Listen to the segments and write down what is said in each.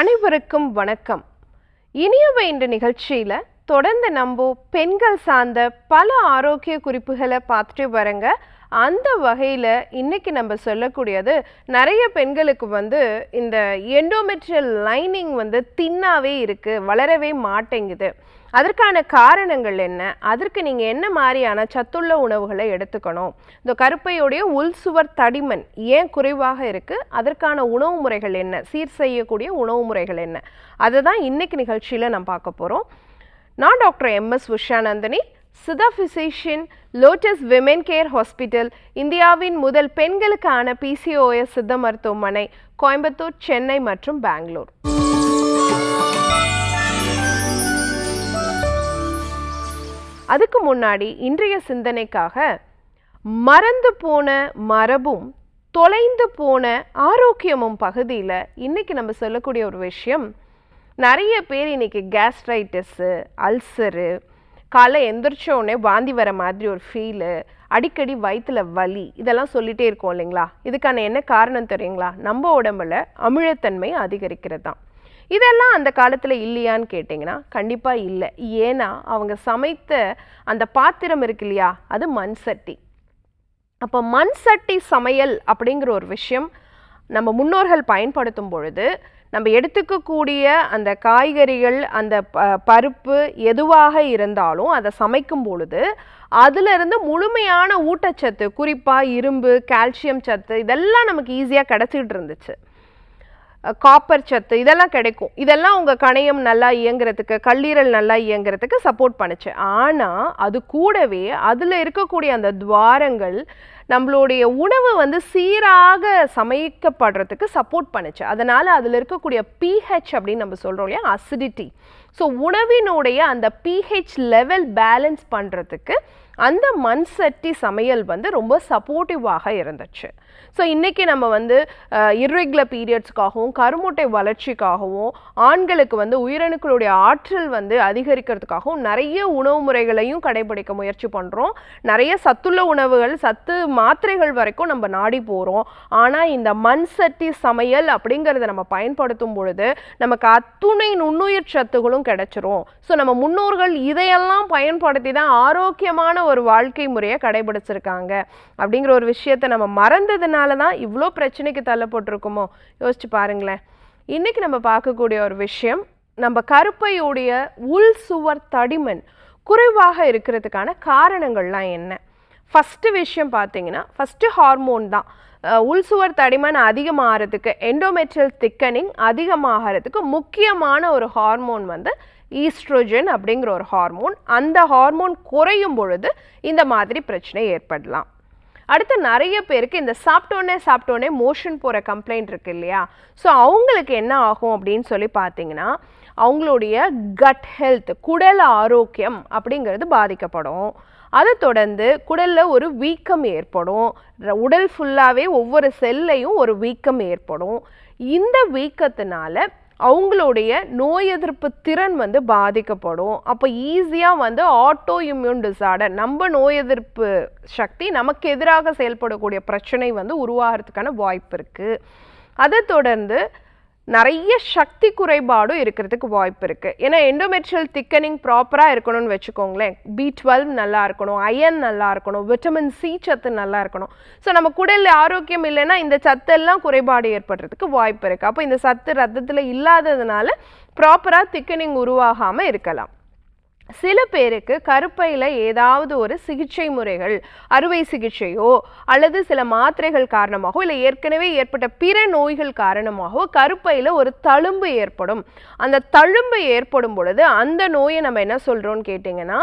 அனைவருக்கும் வணக்கம். இனியவை என்ற நிகழ்ச்சியில தொடர்ந்து நம்ம பெண்கள் சார்ந்த பல ஆரோக்கிய குறிப்புகளை பார்த்துட்டு வரங்க. அந்த வகையில் இன்னைக்கு நம்ம சொல்லக்கூடியது, நிறைய பெண்களுக்கு இந்த எண்டோமெட்ரியல் லைனிங் தின்னாவே இருக்குது, வளரவே மாட்டேங்குது. அதற்கான காரணங்கள் என்ன, அதற்கு நீங்கள் என்ன மாதிரியான சத்துள்ள உணவுகளை எடுத்துக்கணும், இந்த கருப்பையுடைய உள் சுவர் தடிமன் ஏன் குறைவாக இருக்குது, அதற்கான உணவு முறைகள் என்ன, சீர் செய்யக்கூடிய உணவு முறைகள் என்ன, அதை தான் இன்னைக்கு நிகழ்ச்சியில் நான் பார்க்க போகிறோம். நான் doctor MS Ushanandini, Siddha physician, Lotus women care hospital, இந்தியாவின் முதல் பெண்களுக்கான PCOS சித்த மருத்துவமனை, கோயம்புத்தூர், சென்னை மற்றும் பெங்களூர். அதுக்கு முன்னாடி இன்றைய சிந்தனைக்காக, மறந்து போன மரபும் தொலைந்து போன ஆரோக்கியமும் பகுதியில் இன்னைக்கு நம்ம சொல்லக்கூடிய ஒரு விஷயம், நிறைய பேர் இன்னைக்கு கேஸ்ட்ரைட்டிஸு, அல்சரு, காலை எந்திரிச்சோடனே வாந்தி வர மாதிரி ஒரு ஃபீலு, அடிக்கடி வயிற்றில் வலி, இதெல்லாம் சொல்லிகிட்டே இருக்கோம் இல்லைங்களா? இதுக்கான என்ன காரணம் தெரியுங்களா? நம்ம உடம்புல அமிலத்தன்மை அதிகரிக்கிறது தான். இதெல்லாம் அந்த காலத்தில் இல்லையான்னு கேட்டிங்கன்னா கண்டிப்பாக இல்லை. ஏன்னா அவங்க சமைத்த அந்த பாத்திரம் இருக்கு இல்லையா, அது மண் சட்டி. அப்போ மண் சட்டி சமையல் அப்படிங்கிற ஒரு விஷயம் நம்ம முன்னோர்கள் பயன்படுத்தும் பொழுது, நம்ம எடுத்துக்கக்கூடிய அந்த காய்கறிகள், அந்த பருப்பு எதுவாக இருந்தாலும் அதை சமைக்கும் பொழுது அதிலிருந்து முழுமையான ஊட்டச்சத்து, குறிப்பாக இரும்பு, கால்சியம் சத்து, இதெல்லாம் நமக்கு ஈஸியாக கிடச்சிட்டு இருந்துச்சு. காப்பர் சத்து இதெல்லாம் கிடைக்கும். இதெல்லாம் உங்கள் கணையம் நல்லா இயங்குறதுக்கு, கல்லீரல் நல்லா இயங்குறதுக்கு சப்போர்ட் பண்ணுச்சு. ஆனால் அது கூடவே அதில் இருக்கக்கூடிய அந்த துவாரங்கள் நம்மளுடைய உணவு சீராக சமைக்கப்படுறதுக்கு சப்போர்ட் பண்ணுச்சு. அதனால் அதில் இருக்கக்கூடிய pH அப்படின்னு நம்ம சொல்கிறோம் இல்லையா, அசிடிட்டி. ஸோ உணவினுடைய அந்த pH லெவல் பேலன்ஸ் பண்ணுறதுக்கு அந்த மண் சட்டி சமையல் ரொம்ப சப்போர்ட்டிவாக இருந்துச்சு. ஸோ இன்றைக்கி நம்ம இர்ரெகுலர் பீரியட்ஸ்க்காகவும், கருமுட்டை வளர்ச்சிக்காகவும், ஆண்களுக்கு உயிரணுக்களுடைய ஆற்றல் அதிகரிக்கிறதுக்காகவும் நிறைய உணவு முறைகளையும் கடைபிடிக்க முயற்சி பண்ணுறோம். நிறைய சத்துள்ள உணவுகள், சத்து மாத்திரைகள் வரைக்கும் நம்ம நாடி போகிறோம். ஆனால் இந்த மண் சட்டி சமையல் அப்படிங்கிறத நம்ம பயன்படுத்தும் பொழுது நமக்கு அத்துணை நுண்ணுயிர் சத்துகளும் கிடைச்சிரும். ஸோ நம்ம முன்னோர்கள் இதையெல்லாம் பயன்படுத்தி தான் ஆரோக்கியமான ஒரு வாழ்க்கை முறையை கடைபிடிச்சிருக்காங்க. அப்படிங்கிற ஒரு விஷயத்தை நம்ம மறந்ததுனால தான் இவ்வளோ பிரச்சனைக்கு தள்ளப்பட்டிருக்குமோ யோசிச்சு பாருங்களேன். இன்னைக்கு நம்ம பார்க்கக்கூடிய ஒரு விஷயம், நம்ம கருப்பையுடைய உள் சுவர் தடிமன் குறைவாக இருக்கிறதுக்கான காரணங்கள்லாம் என்ன. ஃபஸ்ட்டு விஷயம் பார்த்தீங்கன்னா, ஃபஸ்ட்டு ஹார்மோன் தான். உள் சுவர் தடிமன் அதிகமாகிறதுக்கு, எண்டோமெட்ரியல் திக்கனிங் அதிகமாகிறதுக்கு முக்கியமான ஒரு ஹார்மோன் ஈஸ்ட்ரோஜன் அப்படிங்கிற ஒரு ஹார்மோன். அந்த ஹார்மோன் குறையும் பொழுது இந்த மாதிரி பிரச்சனை ஏற்படலாம். அடுத்து நிறைய பேருக்கு இந்த சாப்பிட்டோன்னே மோஷன் போகிற கம்ப்ளைண்ட் இருக்கு இல்லையா? ஸோ அவங்களுக்கு என்ன ஆகும் அப்படின்னு சொல்லி பார்த்தீங்கன்னா, அவங்களுடைய கட் ஹெல்த், குடல் ஆரோக்கியம் அப்படிங்கிறது பாதிக்கப்படும். அதை தொடர்ந்து குடலில் ஒரு வீக்கம் ஏற்படும். உடல் ஃபுல்லாகவே ஒவ்வொரு செல்லையும் ஒரு வீக்கம் ஏற்படும். இந்த வீக்கத்தினால அவங்களுடைய நோய் எதிர்ப்பு திறன் பாதிக்கப்படும். அப்போ ஈஸியாக ஆட்டோ இம்யூன் டிசார்டர், நம்ம நோய் எதிர்ப்பு சக்தி நமக்கு எதிராக செயல்படக்கூடிய பிரச்சனை உருவாகிறதுக்கான வாய்ப்பு இருக்குது. அதை தொடர்ந்து நிறைய சக்தி குறைபாடும் இருக்கிறதுக்கு வாய்ப்பு இருக்குது. ஏன்னா எண்டோமெட்ரியல் திக்கனிங் ப்ராப்பராக இருக்கணும்னு வச்சுக்கோங்களேன். B12 நல்லா இருக்கணும், அயன் நல்லா இருக்கணும், விட்டமின் C சத்து நல்லா இருக்கணும். ஸோ நம்ம குடலில் ஆரோக்கியம் இல்லைன்னா இந்த சத்தெல்லாம் குறைபாடு ஏற்படுறதுக்கு வாய்ப்பு இருக்குது. அப்போ இந்த சத்து ரத்தத்தில் இல்லாததுனால ப்ராப்பராக திக்கனிங் உருவாகாமல் இருக்கலாம். சில பேருக்கு கருப்பையில் ஏதாவது ஒரு சிகிச்சை முறைகள், அறுவை சிகிச்சையோ அல்லது சில மாத்திரைகள் காரணமாகவோ இல்லை ஏற்கனவே ஏற்பட்ட பிற நோய்கள் காரணமாகவோ கருப்பையில் ஒரு தழும்பு ஏற்படும். அந்த தழும்பு ஏற்படும் பொழுது அந்த நோயை நம்ம என்ன சொல்கிறோன்னு கேட்டிங்கன்னா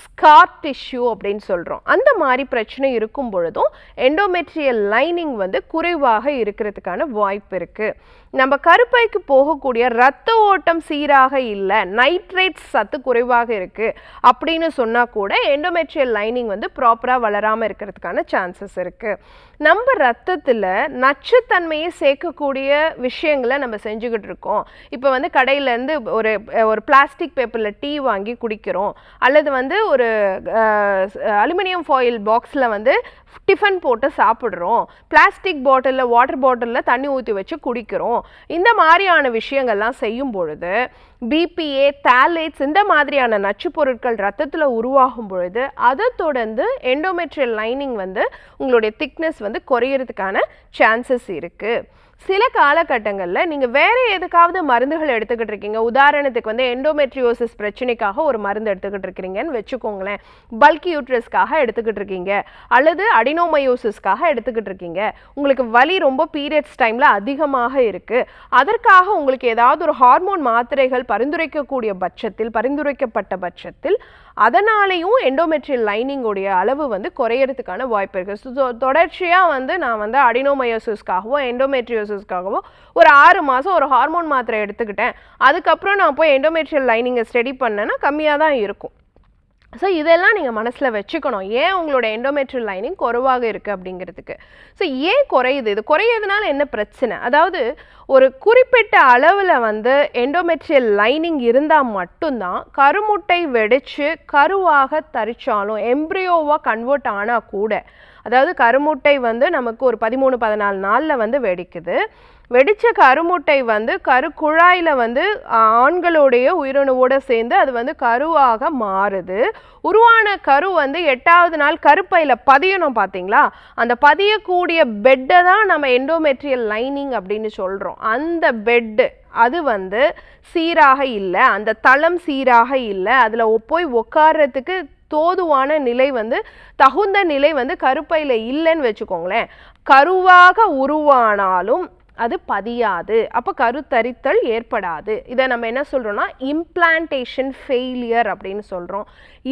ஸ்கார் டிஷ்யூ அப்படின்னு சொல்கிறோம். அந்த மாதிரி பிரச்சனை இருக்கும் பொழுதும் எண்டோமெட்ரியல் லைனிங் குறைவாக இருக்கிறதுக்கான வாய்ப்பு இருக்குது. நம்ம கருப்பைக்கு போகக்கூடிய இரத்த ஓட்டம் சீராக இல்லை, நைட்ரேட் சத்து குறைவாக இருக்குது அப்படின்னு சொன்னால் கூட எண்டோமெட்ரியல் லைனிங் ப்ராப்பராக வளராமல் இருக்கிறதுக்கான சான்சஸ் இருக்குது. நம்ம ரத்தத்தில் நச்சுத்தன்மையை சேர்க்கக்கூடிய விஷயங்களை நம்ம செஞ்சுக்கிட்டு இருக்கோம். இப்போ கடையிலேருந்து ஒரு பிளாஸ்டிக் பேப்பரில் டீ வாங்கி குடிக்கிறோம், அல்லது ஒரு அலுமினியம் ஃபாயில் பாக்ஸில் டிஃபன் போட்டு சாப்பிட்றோம், பிளாஸ்டிக் பாட்டிலில், வாட்டர் பாட்டிலில் தண்ணி ஊற்றி வச்சு குடிக்கிறோம். எடுத்துக்கணும். இந்த மாதிரியான விஷயங்கள்லாம் செய்யும் பொழுது பிபிஏ, தாலேட்ஸ் இந்த மாதிரியான நச்சு பொருட்கள் ரத்தத்தில் உருவாகும் பொழுது அதை தொடர்ந்து எண்டோமெட்ரியல் லைனிங் வந்து உங்களுடைய திக்னஸ் வந்து குறையிறதுக்கான சான்சஸ் இருக்குது. சில காலகட்டங்களில் நீங்கள் வேறு எதுக்காவது மருந்துகள் எடுத்துக்கிட்டு இருக்கீங்க, உதாரணத்துக்கு வந்து எண்டோமெட்ரியோசிஸ் பிரச்சனைக்காக ஒரு மருந்து எடுத்துக்கிட்டு இருக்கிறீங்கன்னு வச்சுக்கோங்களேன், பல்கி யூட்ரஸ்க்காக எடுத்துக்கிட்டு இருக்கீங்க அல்லது அடினோமயோசிஸ்க்காக எடுத்துக்கிட்டு இருக்கீங்க, உங்களுக்கு வலி ரொம்ப பீரியட்ஸ் டைமில் அதிகமாக இருக்குது, அதற்காக உங்களுக்கு ஏதாவது ஒரு ஹார்மோன் மாத்திரைகள் பரிந்துரைக்கப்பட்ட பட்சத்தில் அதனாலேயும் எண்டோமெட்ரியல் லைனிங்கோடைய அளவு வந்து குறையறதுக்கான வாய்ப்பு இருக்குது. ஸோ தொடர்ச்சியாக வந்து நான் வந்து அடினோமயோசிஸ்க்காகவோ எண்டோமெட்ரியோசிஸ்க்காகவோ ஒரு 6 மாதம் ஒரு ஹார்மோன் மாத்திரை எடுத்துக்கிட்டேன், அதுக்கப்புறம் நான் போய் எண்டோமெட்ரியல் லைனிங்கை ஸ்டடி பண்ணேன்னா கம்மியாக தான் இருக்கும். ஸோ இதெல்லாம் நீங்கள் மனசில் வச்சுக்கணும், ஏன் உங்களோட எண்டோமெட்ரியல் லைனிங் குறைவாக இருக்குது அப்படிங்கிறதுக்கு. ஸோ ஏன் குறையுது, இது குறையிறதுனால என்ன பிரச்சனை, அதாவது ஒரு குறிப்பிட்ட அளவில் வந்து எண்டோமெட்ரியல் லைனிங் இருந்தால் மட்டும்தான் கருமுட்டை வெடித்து கருவாக தரிச்சாலும் எம்ப்ரியோவாக கன்வெர்ட் ஆனால் கூட, அதாவது கருமுட்டை வந்து நமக்கு ஒரு 13-14 நாளில் வந்து வெடிக்குது, வெடித்த கருமுட்டை வந்து கருக்குழாயில் வந்து ஆண்களுடைய உயிரணுவோடு சேர்ந்து அது வந்து கருவாக மாறுது. உருவான கரு வந்து 8வது நாள் கருப்பையில் பதியணும் பார்த்தீங்களா, அந்த பதியக்கூடிய பெட்டை தான் நம்ம எண்டோமெட்ரியல் லைனிங் அப்படின்னு சொல்கிறோம். அந்த பெட்டு அது வந்து சீராக இல்லை, அந்த தளம் சீராக இல்லை, அதில் போய் உட்கார்றதுக்கு தோதுவான நிலை வந்து தகுந்த நிலை வந்து கருப்பையில் இல்லைன்னு வச்சுக்கோங்களேன், கருவாக உருவானாலும் அது பதியாது, அப்போ கருத்தரித்தல் ஏற்படாது. இதை நம்ம என்ன சொல்கிறோம்னா இம்ப்ளான்டேஷன் ஃபெயிலியர் அப்படின்னு சொல்கிறோம்.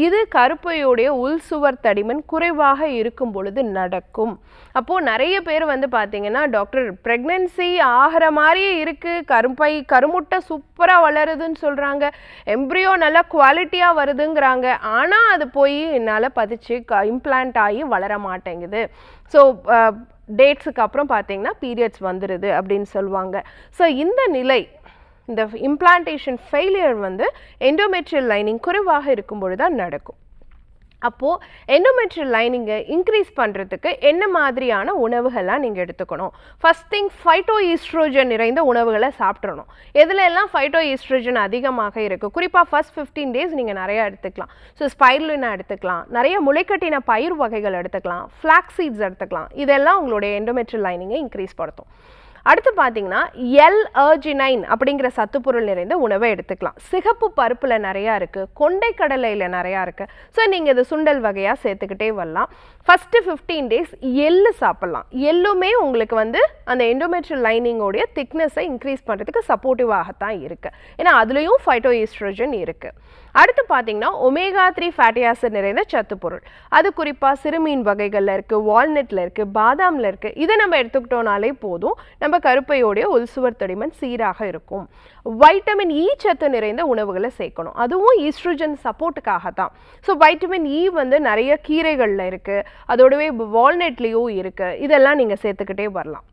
இது கருப்பையுடைய உள்சுவர் தடிமன் குறைவாக இருக்கும் பொழுது நடக்கும். அப்போது நிறைய பேர் வந்து பார்த்தீங்கன்னா, டாக்டர் ப்ரெக்னென்சி ஆகிற மாதிரியே இருக்குது, கருமுட்டை சூப்பராக வளருதுன்னு சொல்கிறாங்க, எம்ப்ரியோ நல்லா குவாலிட்டியாக வருதுங்கிறாங்க, ஆனால் அது போய் என்னால் பதிச்சு இம்ப்ளான்ட் ஆகி வளர மாட்டேங்குது. ஸோ டேட்ஸுக்கு அப்புறம் பார்த்தீங்கன்னா பீரியட்ஸ் வந்துடுது அப்படின்னு சொல்லுவாங்க. ஸோ இந்த நிலை, இந்த இம்ப்ளான்டேஷன் ஃபெயிலியர் வந்து எண்டோமெட்ரியல் லைனிங் குறைவாக இருக்கும் பொழுது தான் நடக்கும். அப்போது எண்டோமெட்ரியல் லைனிங்கை இன்க்ரீஸ் பண்ணுறதுக்கு என்ன மாதிரியான உணவுகள்லாம் நீங்கள் எடுத்துக்கணும்? ஃபஸ்ட் திங், ஃபைட்டோ ஈஸ்ட்ரோஜன் நிறைந்த உணவுகளை சாப்பிட்றணும். எதில் எல்லாம் ஃபைட்டோ ஈஸ்ட்ரோஜன் அதிகமாக இருக்குது, குறிப்பாக ஃபஸ்ட் 15 days நீங்கள் நிறையா எடுத்துக்கலாம். ஸோ ஸ்பைருலினா எடுத்துக்கலாம், நிறைய முளைக்கட்டின பயிர் வகைகள் எடுத்துக்கலாம், ஃப்ளாக்ஸ் சீட்ஸ் எடுத்துக்கலாம், இதெல்லாம் உங்களுடைய எண்டோமெட்ரியல் லைனிங்கை இன்க்ரீஸ் படுத்தும். அடுத்து பார்த்தீங்கன்னா எல்-அர்ஜினைன் அப்படிங்கிற சத்துப்பொருள் நிறைந்த உணவை எடுத்துக்கலாம். சிகப்பு பருப்பில் நிறையா இருக்குது, கொண்டை கடலையில் நிறையா இருக்குது. ஸோ நீங்கள் இது சுண்டல் வகையாக சேர்த்துக்கிட்டே வரலாம். ஃபஸ்ட்டு 15 days எள்ளு சாப்பிட்லாம். எள்ளுமே உங்களுக்கு வந்து அந்த எண்டோமெட்ரியல் லைனிங்கோடைய திக்னஸை இன்க்ரீஸ் பண்ணுறதுக்கு சப்போர்ட்டிவாகத்தான் இருக்குது, ஏன்னா அதுலேயும் ஃபைட்டோ ஈஸ்ட்ரோஜன் இருக்குது. அடுத்து பார்த்தீங்கன்னா omega-3 ஃபேட்டி ஆசிட் நிறைந்த சத்துப்பொருள், அது குறிப்பாக சிறுமீன் வகைகளில் இருக்குது, வால்நட்டில் இருக்குது, பாதாமில் இருக்குது. இதை நம்ம எடுத்துக்கிட்டோனாலே போதும், நம்ம கருப்பையோடைய உள்சுவர் தடிமன் சீராக இருக்கும். வைட்டமின் இ சத்து நிறைந்த உணவுகளை சேர்க்கணும், அதுவும் ஈஸ்ட்ரோஜன் சப்போர்ட்டுக்காக தான். ஸோ வைட்டமின் இ வந்து நிறைய கீரைகளில் இருக்குது, அதோடவே வால்நட்லேயும் இருக்குது, இதெல்லாம் நீங்கள் சேர்த்துக்கிட்டே வரலாம்.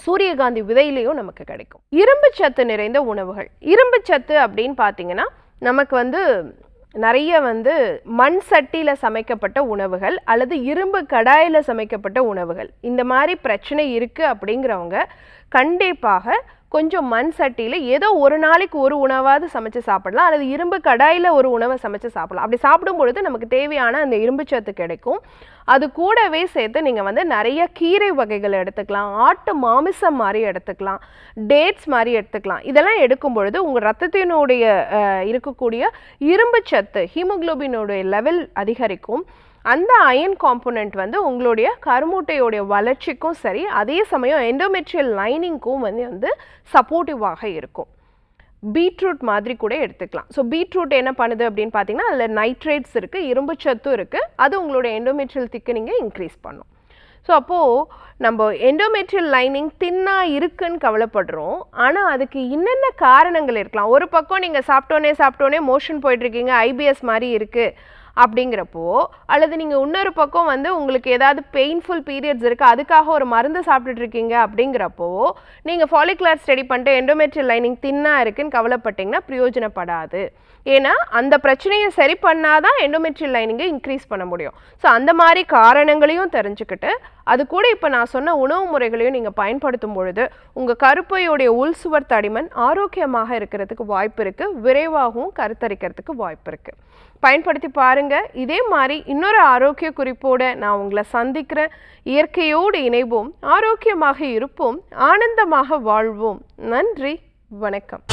சூரியகாந்தி விதையிலையும் நமக்கு கிடைக்கும். இரும்பு சத்து நிறைந்த உணவுகள், இரும்பு சத்து அப்படின்னு பார்த்தீங்கன்னா நமக்கு வந்து நிறைய வந்து மண் சட்டியில் சமைக்கப்பட்ட உணவுகள் அல்லது இரும்பு கடாயில் சமைக்கப்பட்ட உணவுகள், இந்த மாதிரி பிரச்சனை இருக்குது அப்படிங்கிறவங்க கண்டிப்பாக கொஞ்சம் மண் சட்டியில் ஏதோ ஒரு நாளைக்கு ஒரு உணவாவது சமைச்சு சாப்பிடலாம், அல்லது இரும்பு கடாயில் ஒரு உணவை சமைச்சு சாப்பிடலாம். அப்படி சாப்பிடும் பொழுது நமக்கு தேவையான அந்த இரும்பு சத்து கிடைக்கும். அது கூடவே சேர்த்து நீங்கள் வந்து நிறைய கீரை வகைகள் எடுத்துக்கலாம், ஆட்டு மாமிசம் மாதிரி எடுத்துக்கலாம், டேட்ஸ் மாதிரி எடுத்துக்கலாம். இதெல்லாம் எடுக்கும் பொழுது உங்கள் ரத்தத்தினுடைய இருக்கக்கூடிய இரும்பு சத்து ஹீமோகுளோபினுடைய லெவல் அதிகரிக்கும். அந்த அயன் காம்போனன்ட் வந்து உங்களுடைய கருமுட்டையோடைய வளர்ச்சிக்கும் சரி, அதே சமயம் எண்டோமெட்ரியல் லைனிங்க்கும் வந்து சப்போர்ட்டிவாக இருக்கும். பீட்ரூட் மாதிரி கூட எடுத்துக்கலாம். ஸோ பீட்ரூட் என்ன பண்ணுது அப்படின்னு பார்த்தீங்கன்னா, அதில் நைட்ரேட்ஸ் இருக்குது, இரும்பு சத்தும் இருக்குது, அது உங்களுடைய எண்டோமெட்ரியல் திக்கனிங்கை இன்க்ரீஸ் பண்ணும். ஸோ அப்போது நம்ம எண்டோமெட்ரியல் லைனிங் தின்னாக இருக்குன்னு கவலைப்படுறோம், ஆனால் அதுக்கு என்னென்ன காரணங்கள் இருக்கலாம். ஒரு பக்கம் நீங்கள் சாப்பிட்டோன்னே மோஷன் போயிட்டுருக்கீங்க, ஐபிஎஸ் மாதிரி இருக்குது அப்படிங்கிறப்போ, அல்லது நீங்கள் இன்னொரு பக்கம் வந்து உங்களுக்கு ஏதாவது பெயின்ஃபுல் பீரியட்ஸ் இருக்குது, அதுக்காக ஒரு மருந்து சாப்பிட்டுட்ருக்கீங்க அப்படிங்கிறப்போ, நீங்கள் ஃபாலிகுலர் ஸ்டடி பண்ணிட்டு எண்டோமெட்ரியல் லைனிங் தின்னாக இருக்குன்னு கவலைப்பட்டிங்கன்னா பிரயோஜனப்படாது. ஏன்னா அந்த பிரச்சனையை சரி பண்ணாதான் எண்டோமெட்ரியல் லைனிங்கை இன்க்ரீஸ் பண்ண முடியும். ஸோ அந்த மாதிரி காரணங்களையும் தெரிஞ்சுக்கிட்டு அது கூட இப்போ நான் சொன்ன உணவு முறைகளையும் நீங்கள் பயன்படுத்தும் பொழுது உங்கள் கருப்பையுடைய உள்சுவர் தடிமன் ஆரோக்கியமாக இருக்கிறதுக்கு வாய்ப்பு இருக்குது, விரைவாகவும் கருத்தரிக்கிறதுக்கு வாய்ப்பு இருக்குது. பயன்படுத்தி பாருங்கள். இதே மாதிரி இன்னொரு ஆரோக்கிய குறிப்போடு நான் உங்களை சந்திக்கிறேன். இயற்கையோடு இணைவோம், ஆரோக்கியமாக இருப்போம், ஆனந்தமாக வாழ்வோம். நன்றி, வணக்கம்.